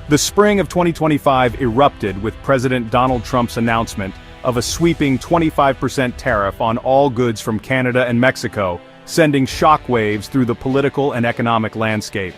The spring of 2025 erupted with President Donald Trump's announcement of a sweeping 25% tariff on all goods from Canada and Mexico, sending shockwaves through the political and economic landscape.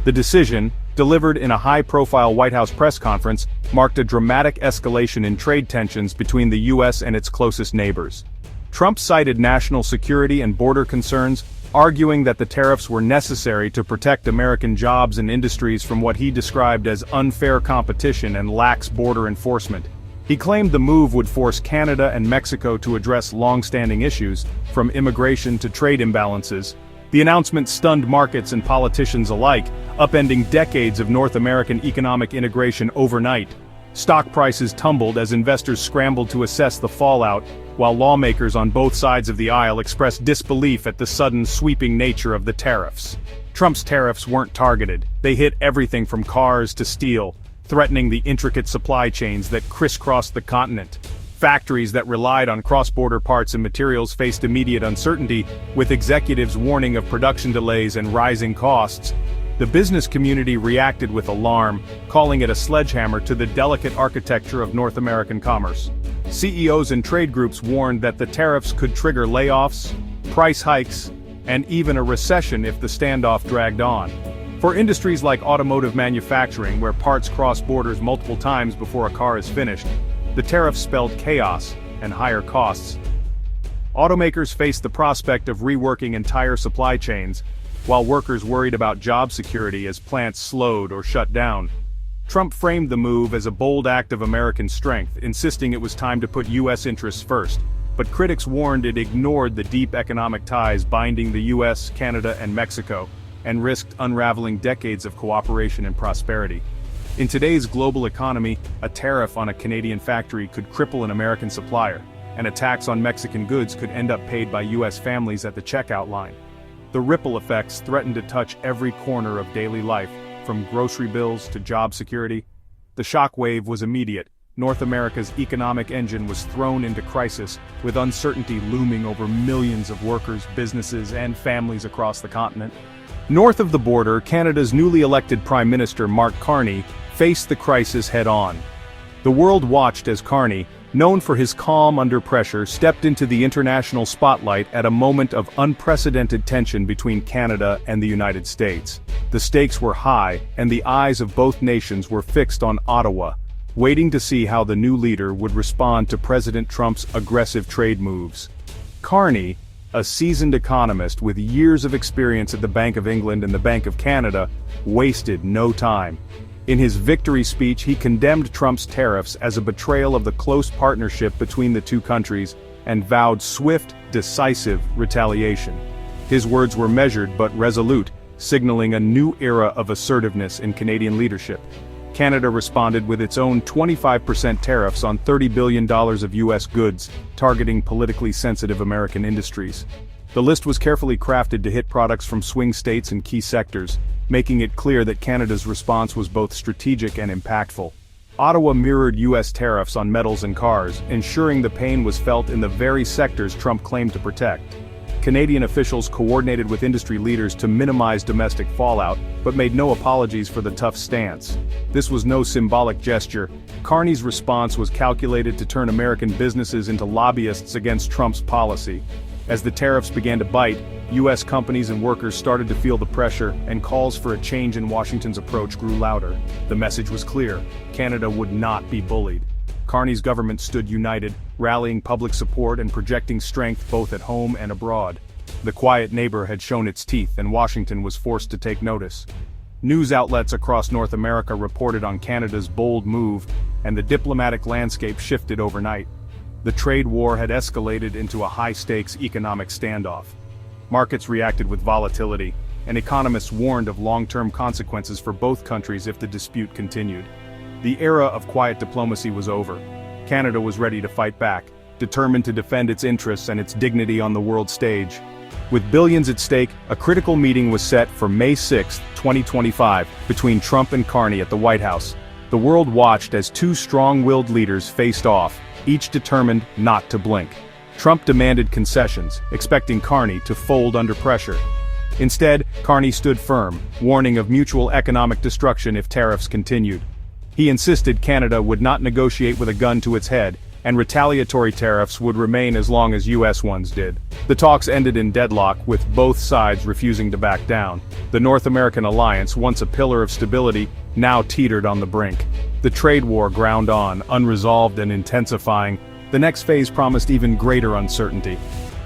The decision, delivered in a high-profile White House press conference, marked a dramatic escalation in trade tensions between the U.S. and its closest neighbors. Trump cited national security and border concerns, arguing that the tariffs were necessary to protect American jobs and industries from what he described as unfair competition and lax border enforcement. He claimed the move would force Canada and Mexico to address long-standing issues, from immigration to trade imbalances. The announcement stunned markets and politicians alike, upending decades of North American economic integration overnight. Stock prices tumbled as investors scrambled to assess the fallout, while lawmakers on both sides of the aisle expressed disbelief at the sudden sweeping nature of the tariffs. Trump's tariffs weren't targeted. They hit everything from cars to steel, threatening the intricate supply chains that crisscrossed the continent. Factories that relied on cross-border parts and materials faced immediate uncertainty, with executives warning of production delays and rising costs. The business community reacted with alarm, calling it a sledgehammer to the delicate architecture of North American commerce. CEOs and trade groups warned that the tariffs could trigger layoffs, price hikes, and even a recession if the standoff dragged on. For industries like automotive manufacturing, where parts cross borders multiple times before a car is finished, the tariffs spelled chaos and higher costs. Automakers faced the prospect of reworking entire supply chains, while workers worried about job security as plants slowed or shut down. Trump framed the move as a bold act of American strength, insisting it was time to put U.S. interests first. But critics warned it ignored the deep economic ties binding the U.S., Canada, and Mexico, and risked unraveling decades of cooperation and prosperity. In today's global economy, a tariff on a Canadian factory could cripple an American supplier, and a tax on Mexican goods could end up paid by U.S. families at the checkout line. The ripple effects threatened to touch every corner of daily life, from grocery bills to job security. The shockwave was immediate. North America's economic engine was thrown into crisis, with uncertainty looming over millions of workers, businesses, and families across the continent. North of the border, Canada's newly elected Prime Minister Mark Carney faced the crisis head-on. The world watched as Carney, known for his calm under pressure, stepped into the international spotlight at a moment of unprecedented tension between Canada and the United States. The stakes were high, and the eyes of both nations were fixed on Ottawa, waiting to see how the new leader would respond to President Trump's aggressive trade moves. Carney, a seasoned economist with years of experience at the Bank of England and the Bank of Canada, wasted no time. In his victory speech, he condemned Trump's tariffs as a betrayal of the close partnership between the two countries and vowed swift, decisive retaliation. His words were measured but resolute, signaling a new era of assertiveness in Canadian leadership. Canada responded with its own 25% tariffs on $30 billion of U.S. goods, targeting politically sensitive American industries. The list was carefully crafted to hit products from swing states and key sectors, making it clear that Canada's response was both strategic and impactful. Ottawa mirrored U.S. tariffs on metals and cars, ensuring the pain was felt in the very sectors Trump claimed to protect. Canadian officials coordinated with industry leaders to minimize domestic fallout, but made no apologies for the tough stance. This was no symbolic gesture. Carney's response was calculated to turn American businesses into lobbyists against Trump's policy. As the tariffs began to bite, U.S. companies and workers started to feel the pressure, and calls for a change in Washington's approach grew louder. The message was clear: Canada would not be bullied. Carney's government stood united, rallying public support and projecting strength both at home and abroad. The quiet neighbor had shown its teeth, and Washington was forced to take notice. News outlets across North America reported on Canada's bold move, and the diplomatic landscape shifted overnight. The trade war had escalated into a high-stakes economic standoff. Markets reacted with volatility, and economists warned of long-term consequences for both countries if the dispute continued. The era of quiet diplomacy was over. Canada was ready to fight back, determined to defend its interests and its dignity on the world stage. With billions at stake, a critical meeting was set for May 6, 2025, between Trump and Carney at the White House. The world watched as two strong-willed leaders faced off, each determined not to blink. Trump demanded concessions, expecting Carney to fold under pressure. Instead, Carney stood firm, warning of mutual economic destruction if tariffs continued. He insisted Canada would not negotiate with a gun to its head, and retaliatory tariffs would remain as long as U.S. ones did. The talks ended in deadlock, with both sides refusing to back down. The North American alliance, once a pillar of stability, now teetered on the brink. The trade war ground on, unresolved and intensifying. The next phase promised even greater uncertainty.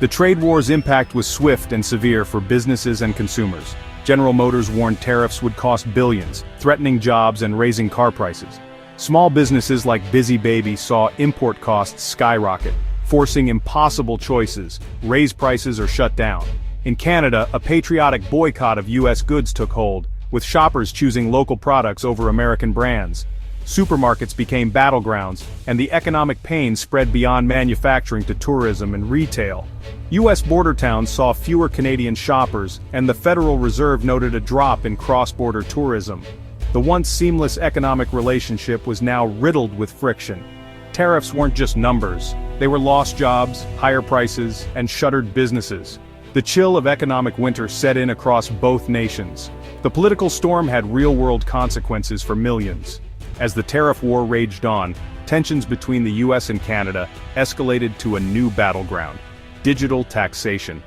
The trade war's impact was swift and severe for businesses and consumers. General Motors warned tariffs would cost billions, threatening jobs and raising car prices. Small businesses like Busy Baby saw import costs skyrocket, forcing impossible choices: raise prices or shut down. In Canada, a patriotic boycott of U.S. goods took hold, with shoppers choosing local products over American brands. Supermarkets became battlegrounds, and the economic pain spread beyond manufacturing to tourism and retail. U.S. border towns saw fewer Canadian shoppers, and the Federal Reserve noted a drop in cross-border tourism. The once seamless economic relationship was now riddled with friction. Tariffs weren't just numbers. They were lost jobs, higher prices, and shuttered businesses. The chill of economic winter set in across both nations. The political storm had real-world consequences for millions. As the tariff war raged on, tensions between the U.S. and Canada escalated to a new battleground: digital taxation.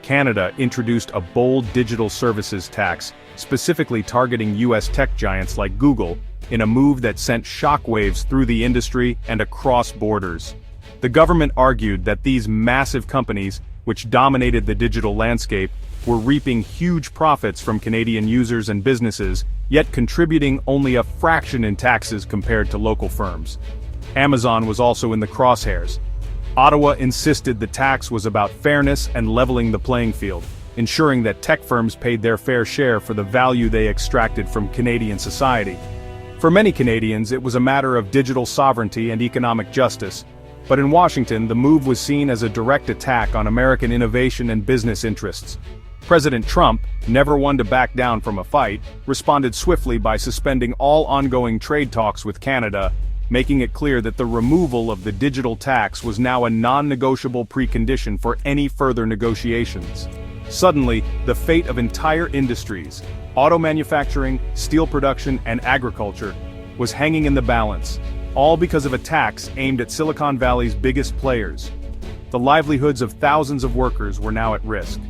Canada introduced a bold digital services tax, specifically targeting U.S. tech giants like Google, in a move that sent shockwaves through the industry and across borders. The government argued that these massive companies, which dominated the digital landscape, were reaping huge profits from Canadian users and businesses, yet contributing only a fraction in taxes compared to local firms. Amazon was also in the crosshairs. Ottawa insisted the tax was about fairness and leveling the playing field, ensuring that tech firms paid their fair share for the value they extracted from Canadian society. For many Canadians, it was a matter of digital sovereignty and economic justice, but in Washington, the move was seen as a direct attack on American innovation and business interests. President Trump, never one to back down from a fight, responded swiftly by suspending all ongoing trade talks with Canada, making it clear that the removal of the digital tax was now a non-negotiable precondition for any further negotiations. Suddenly, the fate of entire industries, auto manufacturing, steel production, and agriculture, was hanging in the balance, all because of a tax aimed at Silicon Valley's biggest players. The livelihoods of thousands of workers were now at risk.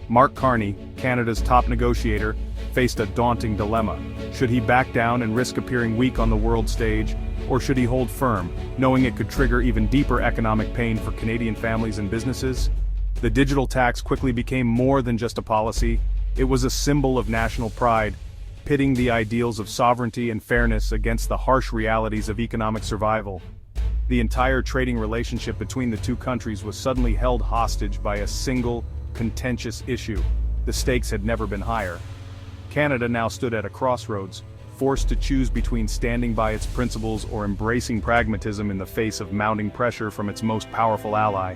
Mark Carney, Canada's top negotiator, faced a daunting dilemma. Should he back down and risk appearing weak on the world stage, or should he hold firm, knowing it could trigger even deeper economic pain for Canadian families and businesses? The digital tax quickly became more than just a policy. It was a symbol of national pride, pitting the ideals of sovereignty and fairness against the harsh realities of economic survival. The entire trading relationship between the two countries was suddenly held hostage by a single, contentious issue. The stakes had never been higher. Canada now stood at a crossroads, forced to choose between standing by its principles or embracing pragmatism in the face of mounting pressure from its most powerful ally.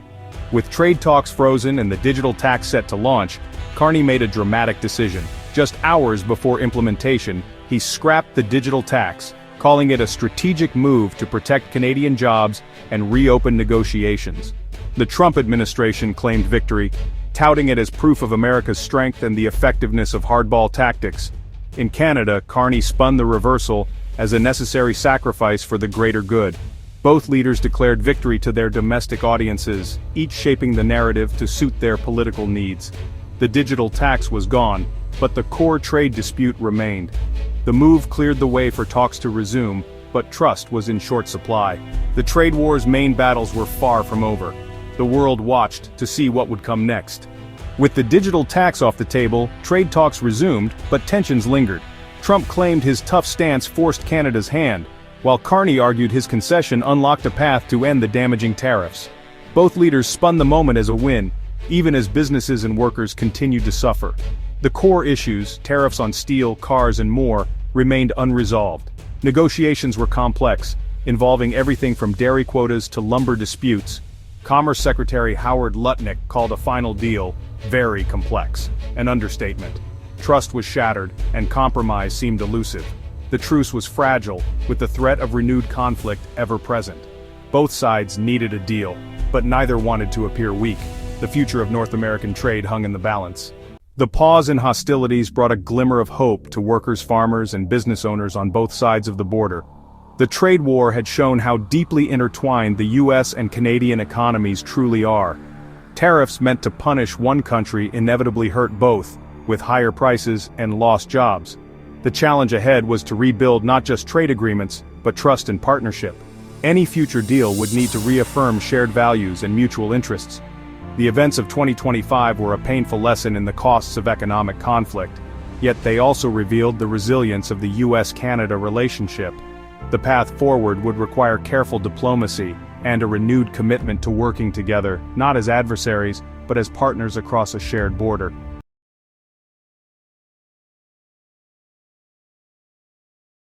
With trade talks frozen and the digital tax set to launch, Carney made a dramatic decision. Just hours before implementation, he scrapped the digital tax, calling it a strategic move to protect Canadian jobs and reopen negotiations. The Trump administration claimed victory, touting it as proof of America's strength and the effectiveness of hardball tactics. In Canada, Carney spun the reversal as a necessary sacrifice for the greater good. Both leaders declared victory to their domestic audiences, each shaping the narrative to suit their political needs. The digital tax was gone, but the core trade dispute remained. The move cleared the way for talks to resume, but trust was in short supply. The trade war's main battles were far from over. The world watched to see what would come next. With the digital tax off the table, trade talks resumed, but tensions lingered. Trump claimed his tough stance forced Canada's hand, while Carney argued his concession unlocked a path to end the damaging tariffs. Both leaders spun the moment as a win, even as businesses and workers continued to suffer. The core issues, tariffs on steel, cars, and more, remained unresolved. Negotiations were complex, involving everything from dairy quotas to lumber disputes. Commerce Secretary Howard Lutnick called a final deal very complex, an understatement. Trust was shattered, and compromise seemed elusive. The truce was fragile, with the threat of renewed conflict ever present. Both sides needed a deal, but neither wanted to appear weak. The future of North American trade hung in the balance. The pause in hostilities brought a glimmer of hope to workers, farmers, and business owners on both sides of the border. The trade war had shown how deeply intertwined the U.S. and Canadian economies truly are. Tariffs meant to punish one country inevitably hurt both, with higher prices and lost jobs. The challenge ahead was to rebuild not just trade agreements, but trust and partnership. Any future deal would need to reaffirm shared values and mutual interests. The events of 2025 were a painful lesson in the costs of economic conflict, yet they also revealed the resilience of the U.S. Canada relationship. The path forward would require careful diplomacy and a renewed commitment to working together, not as adversaries, but as partners across a shared border.